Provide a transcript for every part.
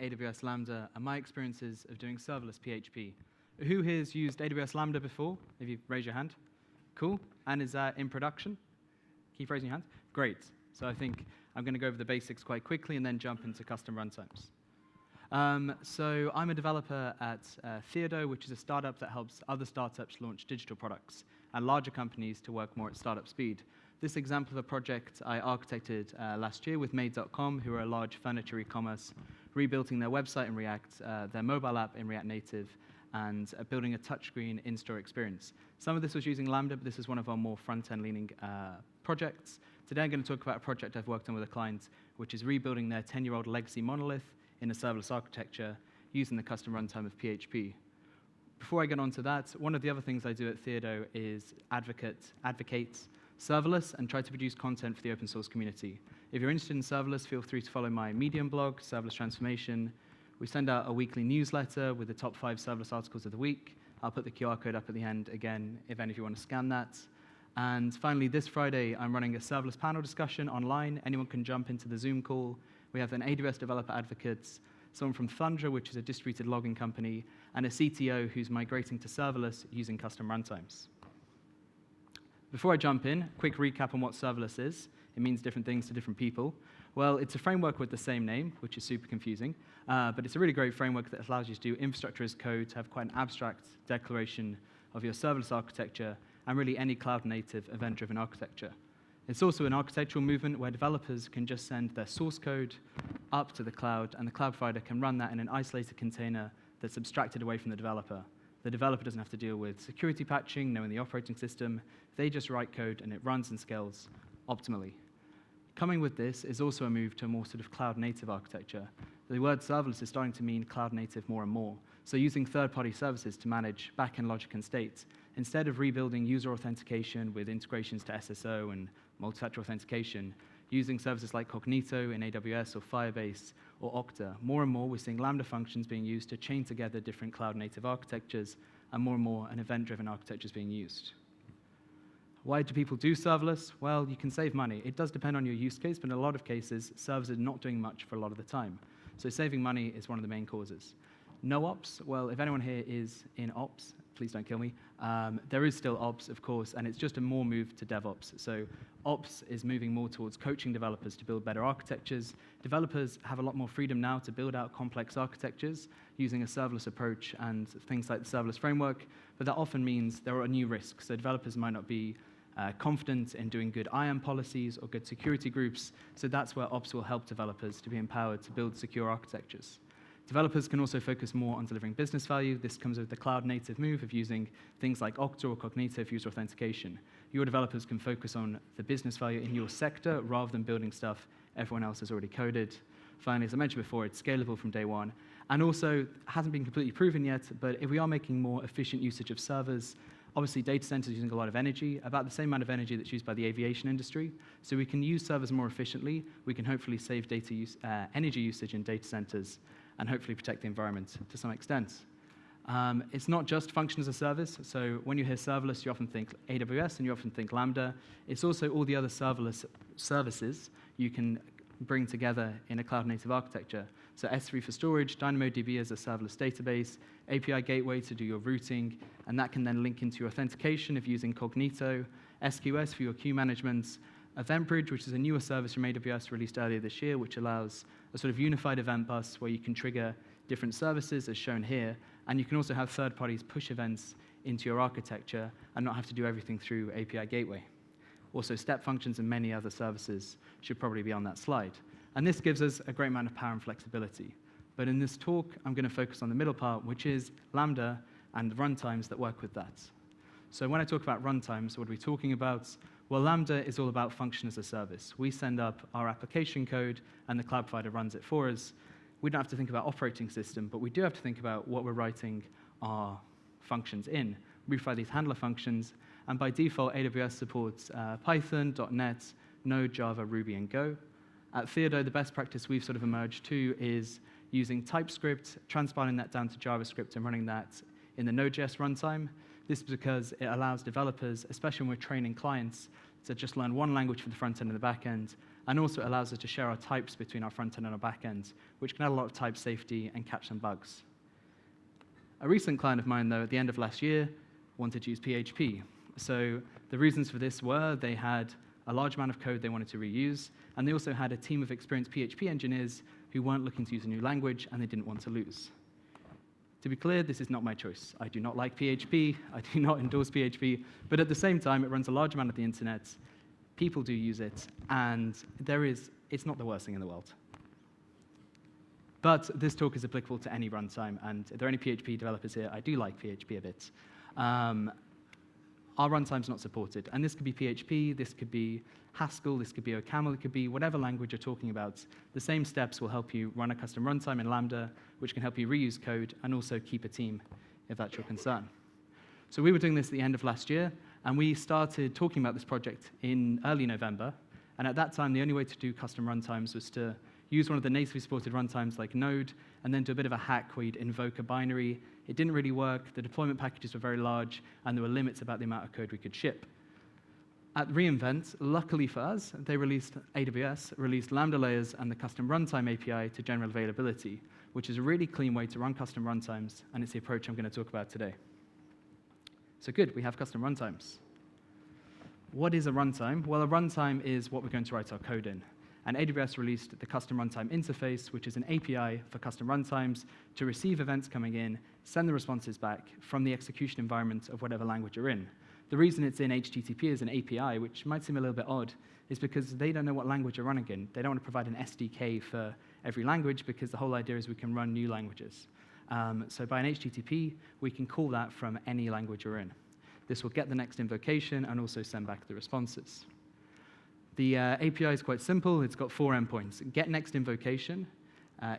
AWS Lambda and my experiences of doing serverless PHP. Who here has used AWS Lambda before? If you raise your hand. Cool. And is that in production? Keep raising your hand. Great. So I think I'm going to go over the basics quite quickly and then jump into custom runtimes. So I'm a developer at Theodo, which is a startup that helps other startups launch digital products and larger companies to work more at startup speed. This example of a project I architected last year with Made.com, who are a large furniture e-commerce, rebuilding their website in React, their mobile app in React Native, and building a touchscreen in-store experience. Some of this was using Lambda, but this is one of our more front-end leaning projects. Today I'm going to talk about a project I've worked on with a client, which is rebuilding their 10-year-old legacy monolith in a serverless architecture using the custom runtime of PHP. Before I get on to that, one of the other things I do at Theodo is advocate serverless and try to produce content for the open source community. If you're interested in serverless, feel free to follow my Medium blog, Serverless Transformation. We send out a weekly newsletter with the top 5 serverless articles of the week. I'll put the QR code up at the end again, if any of you want to scan that. And finally, this Friday, I'm running a serverless panel discussion online. Anyone can jump into the Zoom call. We have an AWS developer advocate, someone from Thundra, which is a distributed logging company, and a CTO who's migrating to serverless using custom runtimes. Before I jump in, quick recap on what serverless is. It means different things to different people. Well, it's a framework with the same name, which is super confusing, but it's a really great framework that allows you to do infrastructure as code, to have quite an abstract declaration of your serverless architecture, and really any cloud-native, event-driven architecture. It's also an architectural movement where developers can just send their source code up to the cloud, and the cloud provider can run that in an isolated container that's abstracted away from the developer. The developer doesn't have to deal with security patching, knowing the operating system. They just write code, and it runs and scales optimally. Coming with this is also a move to a more sort of cloud-native architecture. The word serverless is starting to mean cloud-native more and more. So using third-party services to manage back-end logic and state, instead of rebuilding user authentication with integrations to SSO and multi-factor authentication, using services like Cognito in AWS or Firebase or Okta, more and more we're seeing Lambda functions being used to chain together different cloud-native architectures, and more an event-driven architecture is being used. Why do people do serverless? Well, you can save money. It does depend on your use case, but in a lot of cases, servers are not doing much for a lot of the time. So saving money is one of the main causes. No ops? Well, if anyone here is in ops, please don't kill me. There is still ops, of course, and it's just a more move to DevOps. So ops is moving more towards coaching developers to build better architectures. Developers have a lot more freedom now to build out complex architectures using a serverless approach and things like the serverless framework, but that often means there are new risks. So developers might not be confident in doing good IAM policies or good security groups, so that's where ops will help developers to be empowered to build secure architectures. Developers can also focus more on delivering business value. This comes with the cloud-native move of using things like Okta or Cognito for user authentication. Your developers can focus on the business value in your sector rather than building stuff everyone else has already coded. Finally, as I mentioned before, it's scalable from day one. And also, hasn't been completely proven yet, but if we are making more efficient usage of servers, obviously data centers using a lot of energy, about the same amount of energy that's used by the aviation industry. So we can use servers more efficiently. We can hopefully save energy usage in data centers and hopefully protect the environment to some extent. It's not just function as a service. So when you hear serverless, you often think AWS and you often think Lambda. It's also all the other serverless services you can bring together in a cloud-native architecture. So S3 for storage, DynamoDB as a serverless database, API gateway to do your routing, and that can then link into your authentication if using Cognito, SQS for your queue management, EventBridge, which is a newer service from AWS released earlier this year, which allows a sort of unified event bus where you can trigger different services as shown here, and you can also have third parties push events into your architecture and not have to do everything through API gateway. Also, step functions and many other services should probably be on that slide. And this gives us a great amount of power and flexibility. But in this talk, I'm going to focus on the middle part, which is Lambda and the runtimes that work with that. So when I talk about runtimes, what are we talking about? Well, Lambda is all about function as a service. We send up our application code, and the cloud provider runs it for us. We don't have to think about operating system, but we do have to think about what we're writing our functions in. We provide these handler functions, and by default, AWS supports Python, .NET, Node, Java, Ruby, and Go. At Theodo, the best practice we've sort of emerged to is using TypeScript, transpiling that down to JavaScript, and running that in the Node.js runtime. This is because it allows developers, especially when we're training clients, to just learn one language for the front end and the back end, And also it allows us to share our types between our front end and our back end, which can add a lot of type safety and catch some bugs. A recent client of mine, though, at the end of last year, wanted to use PHP. So the reasons for this were they had a large amount of code they wanted to reuse, and they also had a team of experienced PHP engineers who weren't looking to use a new language, and they didn't want to lose. To be clear, this is not my choice. I do not like PHP. I do not endorse PHP. But at the same time, it runs a large amount of the internet. People do use it, and it's not the worst thing in the world. But this talk is applicable to any runtime, and if there are any PHP developers here, I do like PHP a bit. Our runtime's not supported, and this could be PHP, this could be Haskell, this could be OCaml, it could be whatever language you're talking about. The same steps will help you run a custom runtime in Lambda, which can help you reuse code and also keep a team, if that's your concern. So we were doing this at the end of last year, and we started talking about this project in early November, and at that time, the only way to do custom runtimes was to use one of the natively supported runtimes like Node, and then do a bit of a hack where you'd invoke a binary. It didn't really work, the deployment packages were very large, and there were limits about the amount of code we could ship. At reInvent, luckily for us, AWS released Lambda Layers and the custom runtime API to general availability, which is a really clean way to run custom runtimes, and it's the approach I'm going to talk about today. So good, we have custom runtimes. What is a runtime? Well, a runtime is what we're going to write our code in. And AWS released the custom runtime interface, which is an API for custom runtimes to receive events coming in, send the responses back from the execution environment of whatever language you're in. The reason it's in HTTP as an API, which might seem a little bit odd, is because they don't know what language you're running in. They don't want to provide an SDK for every language, because the whole idea is we can run new languages. So by an HTTP, we can call that from any language you're in. This will get the next invocation and also send back the responses. The API is quite simple. It's got 4 endpoints. Get next invocation,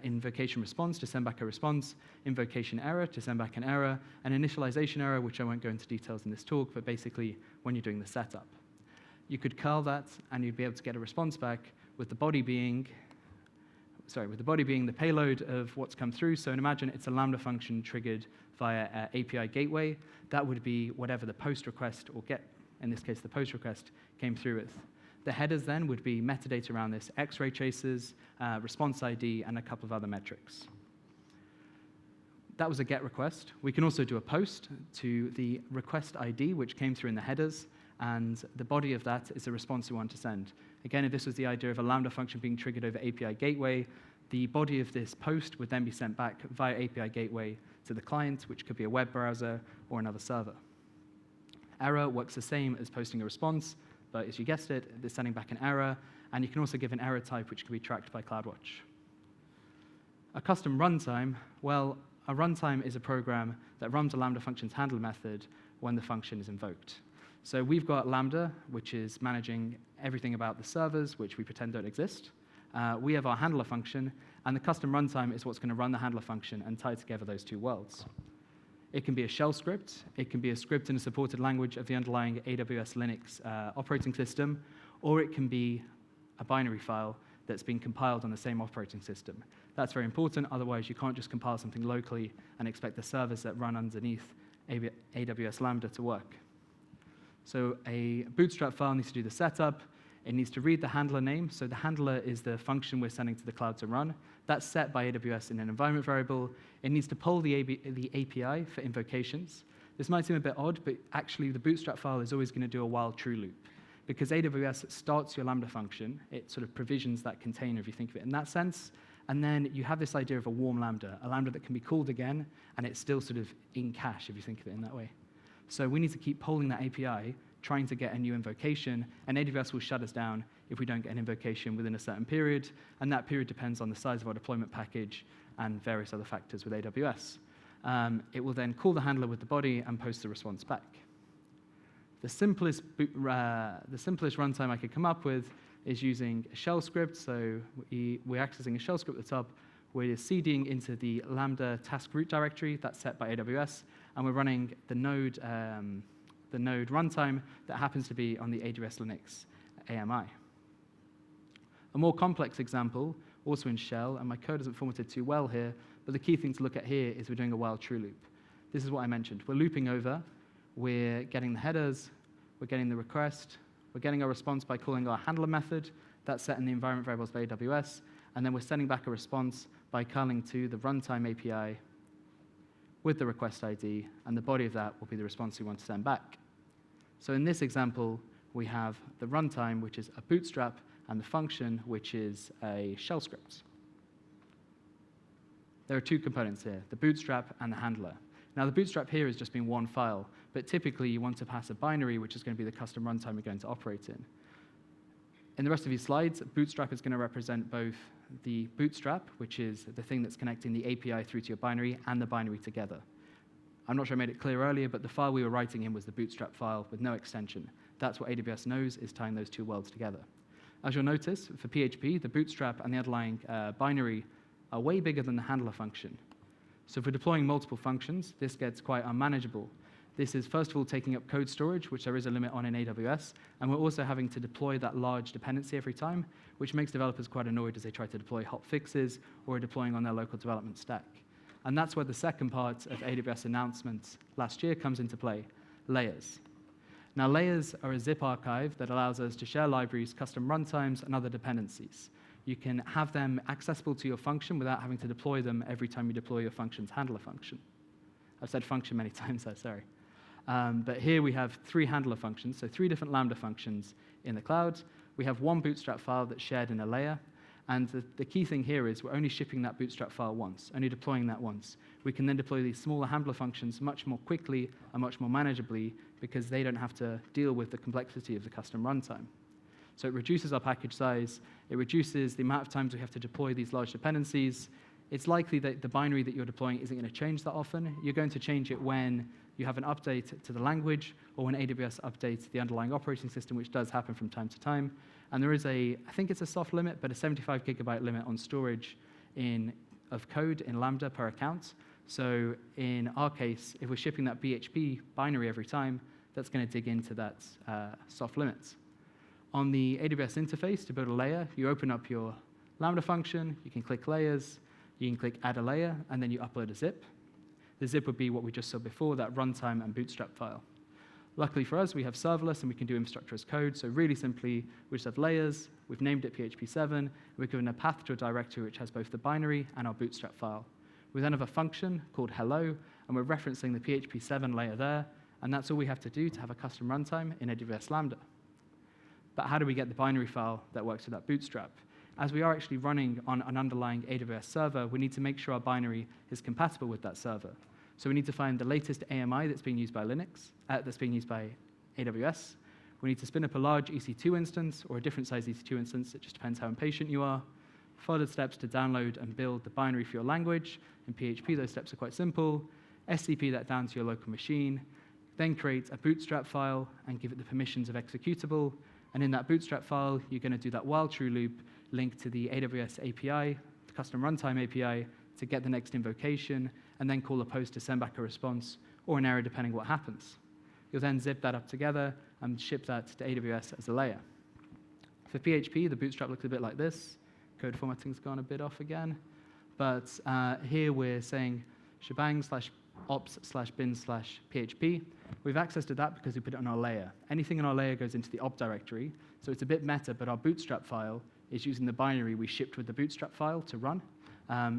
invocation response to send back a response, invocation error to send back an error, and initialization error, which I won't go into details in this talk, but basically when you're doing the setup. You could curl that, and you'd be able to get a response back with the body being the payload of what's come through. So imagine it's a Lambda function triggered via API gateway. That would be whatever the post request, or get, in this case, the post request came through with. The headers then would be metadata around this, X-ray traces, response ID, and a couple of other metrics. That was a GET request. We can also do a post to the request ID, which came through in the headers, and the body of that is the response we want to send. Again, if this was the idea of a Lambda function being triggered over API gateway, the body of this post would then be sent back via API gateway to the client, which could be a web browser or another server. Error works the same as posting a response, but as you guessed it, it's sending back an error, and you can also give an error type which can be tracked by CloudWatch. A custom runtime, well, a runtime is a program that runs a Lambda function's handler method when the function is invoked. So we've got Lambda, which is managing everything about the servers, which we pretend don't exist. We have our handler function, and the custom runtime is what's going to run the handler function and tie together those two worlds. It can be a shell script, it can be a script in a supported language of the underlying AWS Linux operating system, or it can be a binary file that's been compiled on the same operating system. That's very important, otherwise you can't just compile something locally and expect the servers that run underneath AWS Lambda to work. So a bootstrap file needs to do the setup, it needs to read the handler name, so the handler is the function we're sending to the cloud to run. That's set by AWS in an environment variable. It needs to poll the API for invocations. This might seem a bit odd, but actually the bootstrap file is always going to do a while true loop. Because AWS starts your Lambda function, it sort of provisions that container, if you think of it in that sense, and then you have this idea of a warm Lambda, a Lambda that can be called again, and it's still sort of in cache, if you think of it in that way. So we need to keep polling that API, trying to get a new invocation, and AWS will shut us down if we don't get an invocation within a certain period, and that period depends on the size of our deployment package and various other factors with AWS. It will then call the handler with the body and post the response back. The simplest runtime I could come up with is using a shell script. So we're accessing a shell script at the top. We're cding into the Lambda task root directory that's set by AWS, and we're running the Node runtime that happens to be on the AWS Linux AMI. A more complex example, also in shell, and my code isn't formatted too well here, but the key thing to look at here is we're doing a while true loop. This is what I mentioned. We're looping over, we're getting the headers, we're getting the request, we're getting our response by calling our handler method, That's set in the environment variables of AWS, and then we're sending back a response by calling to the Runtime API with the request ID, and the body of that will be the response we want to send back. So in this example, we have the runtime, which is a bootstrap, and the function, which is a shell script. There are two components here, the bootstrap and the handler. Now, the bootstrap here has just been one file, but typically you want to pass a binary, which is going to be the custom runtime we're going to operate in. In the rest of these slides, bootstrap is going to represent both the bootstrap, which is the thing that's connecting the API through to your binary, and the binary together. I'm not sure I made it clear earlier, but the file we were writing in was the bootstrap file with no extension. That's what AWS knows is tying those two worlds together. As you'll notice, for PHP, the bootstrap and the underlying binary are way bigger than the handler function. So if we're deploying multiple functions, this gets quite unmanageable. This is, first of all, taking up code storage, which there is a limit on in AWS, and we're also having to deploy that large dependency every time, which makes developers quite annoyed as they try to deploy hot fixes or are deploying on their local development stack. And that's where the second part of AWS announcements last year comes into play, layers. Now, layers are a zip archive that allows us to share libraries, custom runtimes, and other dependencies. You can have them accessible to your function without having to deploy them every time you deploy your function's handler function. I've said function many times there, sorry. But here we have 3 handler functions, so 3 different Lambda functions in the cloud. We have one bootstrap file that's shared in a layer. And the key thing here is we're only shipping that bootstrap file once, only deploying that once. We can then deploy these smaller handler functions much more quickly and much more manageably because they don't have to deal with the complexity of the custom runtime. So it reduces our package size. It reduces the amount of times we have to deploy these large dependencies. It's likely that the binary that you're deploying isn't going to change that often. You're going to change it when you have an update to the language or when AWS updates the underlying operating system, which does happen from time to time. And there is I think it's a soft limit, but a 75 gigabyte limit on storage of code in Lambda per account. So in our case, if we're shipping that PHP binary every time, that's going to dig into that soft limits. On the AWS interface, to build a layer, you open up your Lambda function, you can click layers, you can click add a layer, and then you upload a zip. The zip would be what we just saw before, that runtime and bootstrap file. Luckily for us, we have serverless, and we can do infrastructure as code. So really simply, we just have layers. We've named it PHP 7. We've given a path to a directory which has both the binary and our bootstrap file. We then have a function called hello, and we're referencing the PHP 7 layer there. And that's all we have to do to have a custom runtime in AWS Lambda. But how do we get the binary file that works with that bootstrap? As we are actually running on an underlying AWS server, we need to make sure our binary is compatible with that server. So we need to find the latest AMI that's being used by that's being used by AWS. We need to spin up a large EC2 instance or a different size EC2 instance. It just depends how impatient you are. Follow the steps to download and build the binary for your language. In PHP, those steps are quite simple. SCP that down to your local machine. Then create a bootstrap file and give it the permissions of executable. And in that bootstrap file, you're going to do that while true loop linked to the AWS API, the custom runtime API, to get the next invocation, and then call a post to send back a response or an error depending what happens. You'll then zip that up together and ship that to AWS as a layer. For PHP, the bootstrap looks a bit like this. Code formatting's gone a bit off again. But here we're saying shebang/ops/bin/php. We've access to that because we put it on our layer. Anything in our layer goes into the op directory. So it's a bit meta, but our bootstrap file is using the binary we shipped with the bootstrap file to run.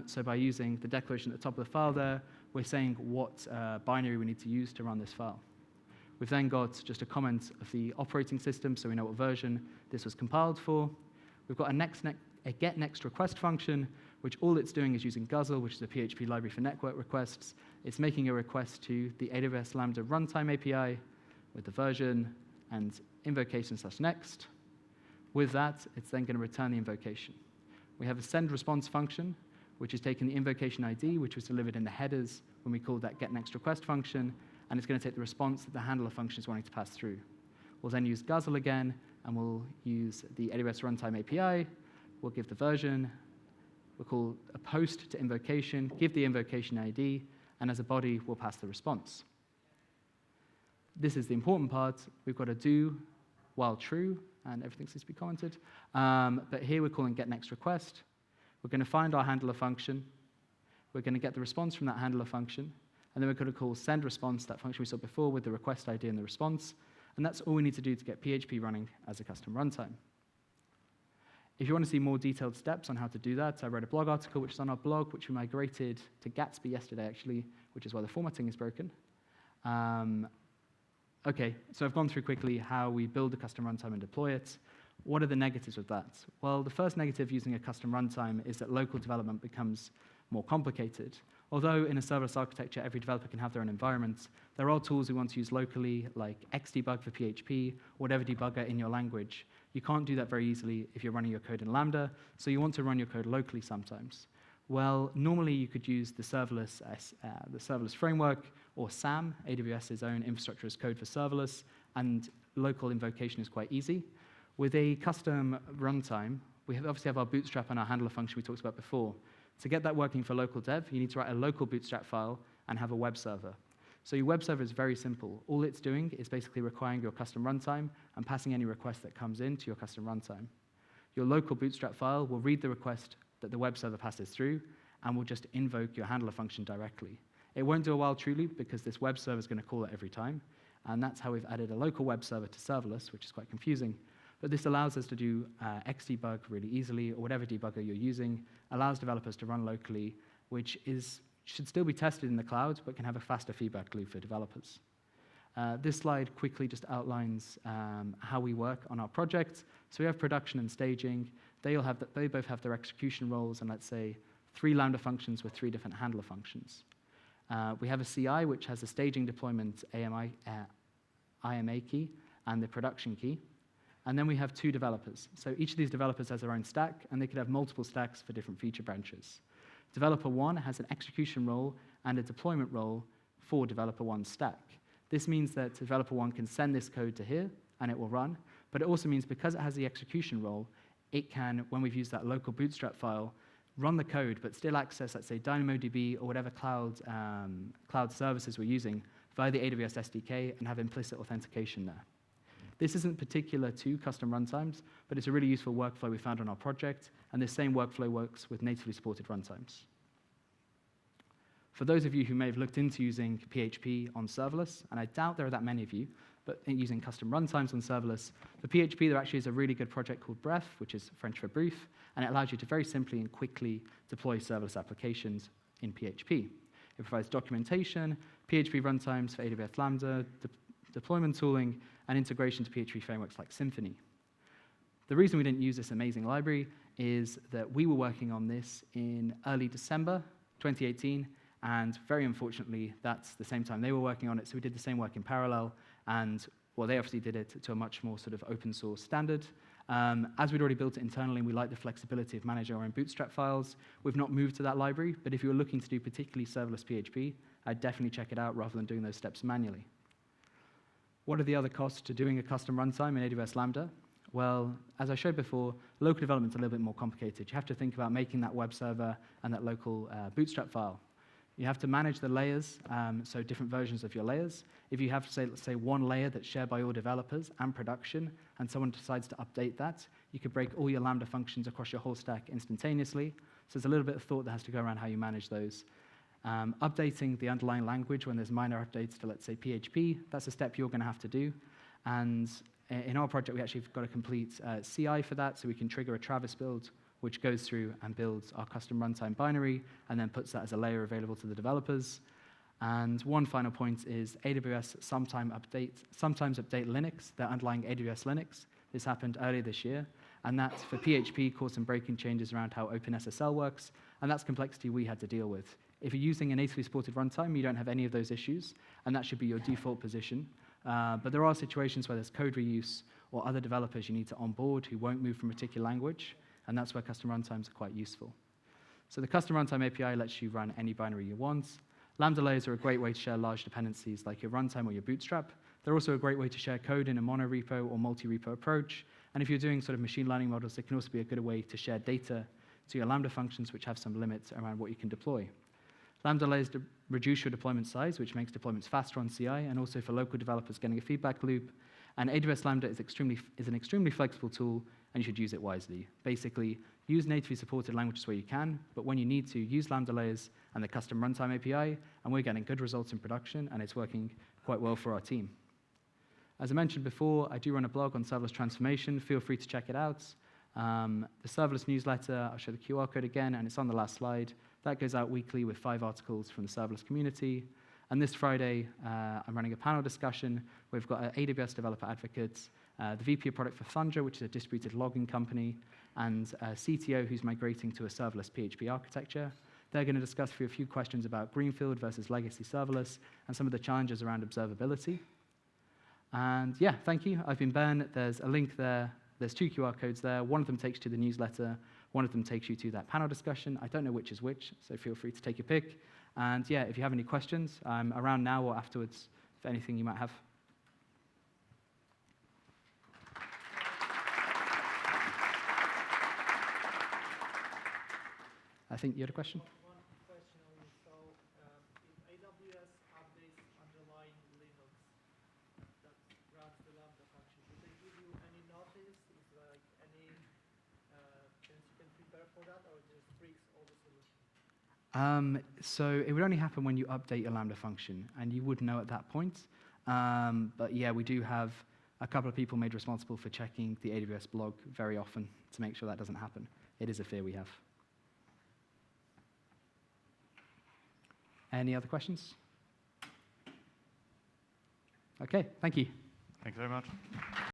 So by using the declaration at the top of the file there, we're saying what binary we need to use to run this file. We've then got just a comment of the operating system, so we know what version this was compiled for. We've got a get next request function, which all it's doing is using Guzzle, which is a PHP library for network requests. It's making a request to the AWS Lambda Runtime API with the version and invocation/next. With that, it's then going to return the invocation. We have a send response function, which is taking the invocation ID, which was delivered in the headers when we called that get next request function, and it's going to take the response that the handler function is wanting to pass through. We'll then use Guzzle again, and we'll use the AWS Runtime API. We'll give the version. We'll call a post to invocation, give the invocation ID, and as a body, we'll pass the response. This is the important part. We've got a do while true, and everything seems to be commented. But here we're calling get next request. We're going to find our handler function. We're going to get the response from that handler function. And then we're going to call send response, that function we saw before, with the request ID and the response. And that's all we need to do to get PHP running as a custom runtime. If you want to see more detailed steps on how to do that, I wrote a blog article which is on our blog, which we migrated to Gatsby yesterday, actually, which is why the formatting is broken. OK, so I've gone through quickly how we build a custom runtime and deploy it. What are the negatives of that? Well, the first negative using a custom runtime is that local development becomes more complicated. Although in a serverless architecture, every developer can have their own environment, there are tools we want to use locally, like Xdebug for PHP, or whatever debugger in your language. You can't do that very easily if you're running your code in Lambda, so you want to run your code locally sometimes. Well, normally you could use the serverless framework, or SAM, AWS's own infrastructure as code for serverless, and local invocation is quite easy. With a custom runtime, we obviously have our bootstrap and our handler function we talked about before. To get that working for local dev, you need to write a local bootstrap file and have a web server. So your web server is very simple. All it's doing is basically requiring your custom runtime and passing any request that comes into your custom runtime. Your local bootstrap file will read the request that the web server passes through and will just invoke your handler function directly. It won't do a while truly because this web server is going to call it every time. And that's how we've added a local web server to serverless, which is quite confusing. But this allows us to do Xdebug really easily, or whatever debugger you're using, allows developers to run locally, which should still be tested in the cloud, but can have a faster feedback loop for developers. This slide quickly just outlines how we work on our project. So we have production and staging. They both have their execution roles, and let's say 3 Lambda functions with 3 different handler functions. We have a CI, which has a staging deployment IMA key and the production key. And then we have 2 developers. So each of these developers has their own stack, and they could have multiple stacks for different feature branches. Developer 1 has an execution role and a deployment role for developer 1's stack. This means that developer 1 can send this code to here, and it will run. But it also means because it has the execution role, it can, when we've used that local bootstrap file, run the code, but still access, let's say, DynamoDB or whatever cloud services we're using via the AWS SDK and have implicit authentication there. This isn't particular to custom runtimes, but it's a really useful workflow we found on our project, and this same workflow works with natively supported runtimes. For those of you who may have looked into using PHP on serverless, and I doubt there are that many of you, but using custom runtimes on serverless, for PHP there actually is a really good project called Bref, which is French for brief, and it allows you to very simply and quickly deploy serverless applications in PHP. It provides documentation, PHP runtimes for AWS Lambda, deployment tooling, and integration to PHP frameworks like Symfony. The reason we didn't use this amazing library is that we were working on this in early December 2018, and very unfortunately, that's the same time they were working on it, so we did the same work in parallel, and well, they obviously did it to a much more sort of open source standard. As we'd already built it internally, and we like the flexibility of managing our own bootstrap files, we've not moved to that library, but if you were looking to do particularly serverless PHP, I'd definitely check it out rather than doing those steps manually. What are the other costs to doing a custom runtime in AWS Lambda? Well, as I showed before, local development is a little bit more complicated. You have to think about making that web server and that local bootstrap file. You have to manage the layers, so different versions of your layers. If you have, say, one layer that's shared by all developers and production, and someone decides to update that, you could break all your Lambda functions across your whole stack instantaneously. So there's a little bit of thought that has to go around how you manage those. Updating the underlying language when there's minor updates to, let's say, PHP, that's a step you're going to have to do. And in our project, we actually got a complete CI for that, so we can trigger a Travis build, which goes through and builds our custom runtime binary, and then puts that as a layer available to the developers. And one final point is AWS sometimes update Linux, their underlying AWS Linux. This happened earlier this year, and that, for PHP, caused some breaking changes around how OpenSSL works, and that's complexity we had to deal with. If you're using a natively supported runtime, you don't have any of those issues, and that should be your default position. But there are situations where there's code reuse or other developers you need to onboard who won't move from a particular language, and that's where custom runtimes are quite useful. So the custom runtime API lets you run any binary you want. Lambda layers are a great way to share large dependencies like your runtime or your bootstrap. They're also a great way to share code in a monorepo or multi-repo approach. And if you're doing sort of machine learning models, it can also be a good way to share data to your Lambda functions, which have some limits around what you can deploy. Lambda layers reduce your deployment size, which makes deployments faster on CI, and also for local developers getting a feedback loop. And AWS Lambda is an extremely flexible tool, and you should use it wisely. Basically, use natively supported languages where you can, but when you need to, use Lambda layers and the custom runtime API, and we're getting good results in production, and it's working quite well for our team. As I mentioned before, I do run a blog on serverless transformation. Feel free to check it out. The serverless newsletter, I'll show the QR code again, and it's on the last slide. That goes out weekly with 5 articles from the serverless community. And this Friday, I'm running a panel discussion. We've got AWS developer advocates, the VP of product for Thunder, which is a distributed logging company, and a CTO who's migrating to a serverless PHP architecture. They're going to discuss a few questions about greenfield versus legacy serverless and some of the challenges around observability. And yeah, thank you. I've been Ben. There's a link there. There's 2 QR codes there. One of them takes you to the newsletter. One of them takes you to that panel discussion. I don't know which is which, so feel free to take your pick. And yeah, if you have any questions, I'm around now or afterwards for anything you might have. I think you had a question? One question only. So, if AWS updates underlying Linux that runs the Lambda function, do they give you any notice? Is like any chance you can prepare for that, or just breaks all the solution? So it would only happen when you update your Lambda function, and you would know at that point. But yeah, we do have a couple of people made responsible for checking the AWS blog very often to make sure that doesn't happen. It is a fear we have. Any other questions? Okay, thank you. Thanks very much.